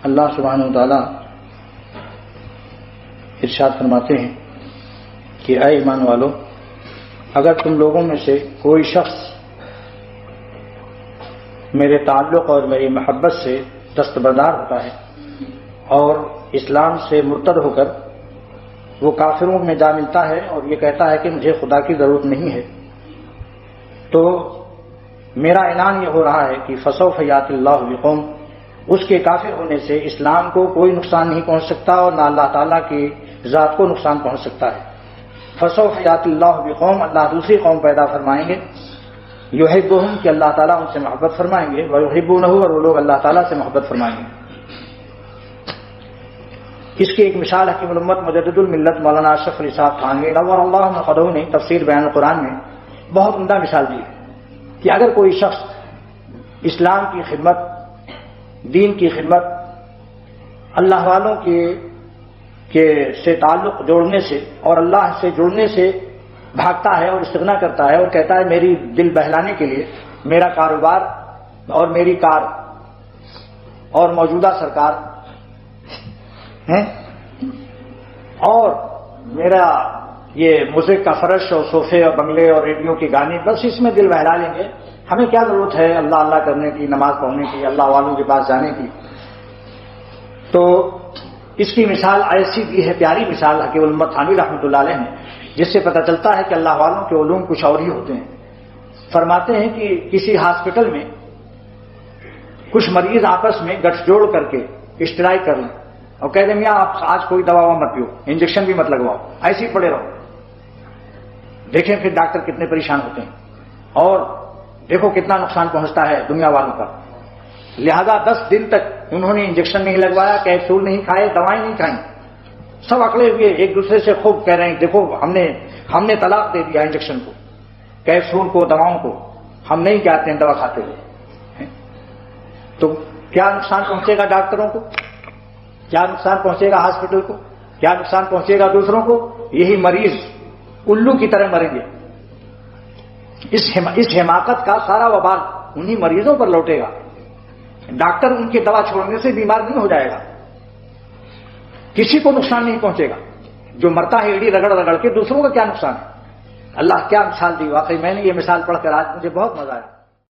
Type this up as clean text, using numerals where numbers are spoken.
اللہ سبحانہ و تعالیٰ ارشاد فرماتے ہیں کہ اے ایمان والو، اگر تم لوگوں میں سے کوئی شخص میرے تعلق اور میری محبت سے دستبردار ہوتا ہے اور اسلام سے مرتد ہو کر وہ کافروں میں جا ملتا ہے اور یہ کہتا ہے کہ مجھے خدا کی ضرورت نہیں ہے، تو میرا اعلان یہ ہو رہا ہے کہ فسوف یأتی اللہ بقوم، اس کے کافر ہونے سے اسلام کو کوئی نقصان نہیں پہنچ سکتا اور نہ اللہ تعالیٰ کی ذات کو نقصان پہنچ سکتا ہے۔ فسوف یأتی اللہ بقوم، اللہ دوسری قوم پیدا فرمائیں گے، یحبہم، کہ اللہ تعالیٰ ان سے محبت فرمائیں گے، ویحبونہ، اور وہ لوگ اللہ تعالیٰ سے محبت فرمائیں گے۔ اس کی ایک مثال حکیم الامت مجدد الملت مولانا اشرف علی صاحب تھانوی نور اللہ قدہ نے تفسیر بیان القرآن میں بہت عمدہ مثال دی ہے کہ اگر کوئی شخص اسلام کی خدمت، دین کی خدمت، اللہ والوں کے سے تعلق جوڑنے سے اور اللہ سے جڑنے سے بھاگتا ہے اور استغنا کرتا ہے اور کہتا ہے میری دل بہلانے کے لیے میرا کاروبار اور میری کار اور موجودہ سرکار ہے اور میرا یہ موزیک کا فرش اور صوفے اور بنگلے اور ریڈیو کی گانے، بس اس میں دل بہلا لیں گے، ہمیں کیا ضرورت ہے اللہ اللہ کرنے کی، نماز پڑھنے کی، اللہ والوں کے پاس جانے کی۔ تو اس کی مثال ایسی دی ہے، پیاری مثال حکیم الامت تھانوی رحمۃ اللہ علیہ نے، جس سے پتہ چلتا ہے کہ اللہ والوں کے علوم کچھ اور ہی ہوتے ہیں۔ فرماتے ہیں کہ کسی ہاسپٹل میں کچھ مریض آپس میں گٹھ جوڑ کر کے اشتراک کر لیں اور کہہ دیں میاں آپ آج کوئی دوا مت پیو، انجیکشن بھی مت لگواؤ، ایسے ہی پڑے رہو۔ دیکھیں پھر ڈاکٹر کتنے پریشان ہوتے ہیں اور دیکھو کتنا نقصان پہنچتا ہے دنیا والوں کا۔ لہذا 10 دن تک انہوں نے انجیکشن نہیں لگوایا، کیپسول نہیں کھائے، دوائیں نہیں کھائیں، سب اکڑے ہوئے ایک دوسرے سے خوب کہہ رہے ہیں دیکھو ہم نے طلاق دے دیا انجیکشن کو، کیپسول کو، دواؤں کو، ہم نہیں چاہتے ہیں دوا کھاتے ہوئے۔ تو کیا نقصان پہنچے گا ڈاکٹروں کو، کیا نقصان پہنچے گا ہاسپٹل کو، کیا نقصان پہنچے گا دوسروں کو؟ یہی مریض الو کی طرح مریں گے۔ اس حماقت کا سارا وبال انہی مریضوں پر لوٹے گا۔ ڈاکٹر ان کی دوا چھوڑنے سے بیمار نہیں ہو جائے گا، کسی کو نقصان نہیں پہنچے گا، جو مرتا ہے ایڑی رگڑ رگڑ کے، دوسروں کا کیا نقصان ہے؟ اللہ کیا مثال دی، واقعی میں نے یہ مثال پڑھ کر آج مجھے بہت مزہ آیا۔